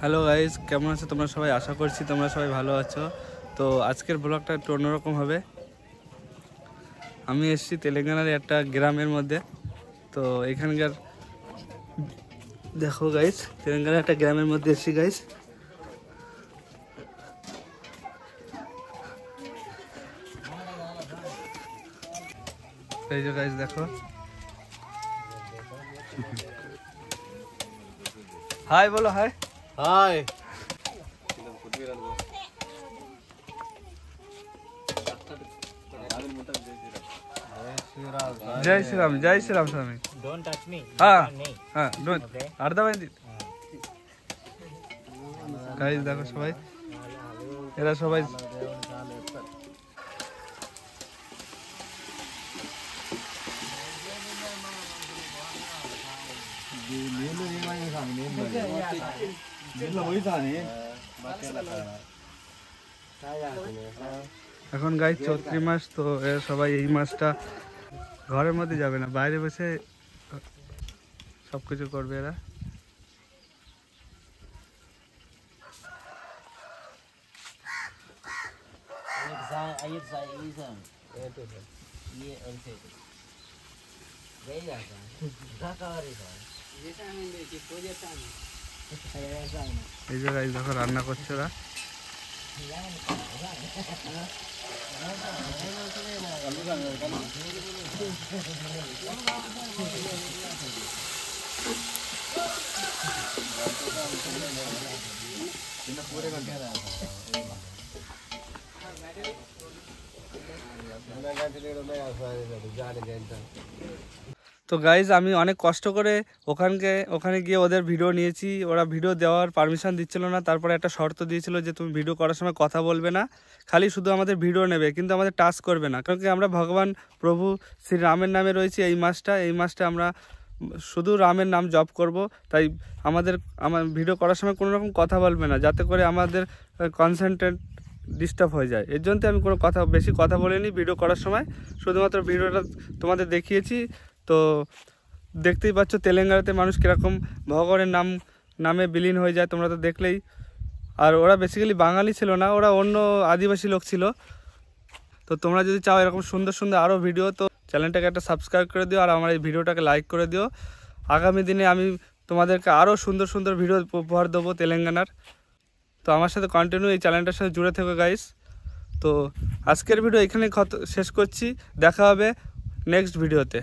Hello guys, কেমন আছো তোমরা সবাই? আশা করছি তোমরা সবাই ভালো আছো। তো আজকের ব্লগটা একটু অন্যরকম হবে। আমি এসেছি তেলেঙ্গানার একটা গ্রামের মধ্যে। তো এখানকার দেখো গাইস, তেলেঙ্গানার একটা গ্রামের মধ্যে এসেছি গাইস। এই যে গাইস দেখো, হাই বলো, হাই হাই। జై శ్రీరామ్, జై Shriram Swami. Don't touch me. Don't అర్థమైంది গাইস। দেখো সবাই, এরা সবাই এখন গাইস চৈত্রি মাস, তো এরা সবাই এই মাসটা ঘরের মধ্যে যাবে না, বাইরে বসে সবকিছু করবে এরা। এই যে গাইস দেখো রান্না করছে ওরা। তো গাইজ আমি অনেক কষ্ট করে ওখানে গিয়ে ওদের ভিডিও নিয়েছি। ওরা ভিডিও দেওয়ার পারমিশন দিচ্ছিল না। তারপরে একটা শর্ত দিয়েছিল যে তুমি ভিডিও করার সময় কথা বলবে না, খালি শুধু আমাদের ভিডিও নেবে, কিন্তু আমাদের টাচ করবে না। কারণ কি আমরা ভগবান প্রভু শ্রী রামের নামে রয়েছি। এই মাসটা আমরা শুধু রামের নাম জপ করব। তাই আমার ভিডিও করার সময় কোনো রকম কথা বলবে না, যাতে করে আমাদের কনসেন্ট্রেট ডিস্টার্ব হয়ে যায়। এর জন্য আমি কোনো বেশি কথা বলিনি ভিডিও করার সময়, শুধুমাত্র ভিডিওটা তোমাদের দেখিয়েছি। তো দেখতেই পাচ্ছ তেলেঙ্গানাতে মানুষ কীরকম ভগবানের নামে বিলীন হয়ে যায়, তোমরা তো দেখলেই। আর ওরা বেসিক্যালি বাঙালি ছিল না, ওরা অন্য আদিবাসী লোক ছিল। তো তোমরা যদি চাও এরকম সুন্দর সুন্দর আরও ভিডিও, তো চ্যানেলটাকে একটা সাবস্ক্রাইব করে দিও আর আমার এই ভিডিওটাকে লাইক করে দিও। আগামী দিনে আমি তোমাদেরকে আরও সুন্দর সুন্দর ভিডিও উপহার দেবো তেলেঙ্গানার। তো আমার সাথে কন্টিনিউ এই চ্যানেলটার সাথে জুড়ে থেকো গাইস। তো আজকের ভিডিও এখানেই শেষ করছি, দেখা হবে নেক্সট ভিডিওতে।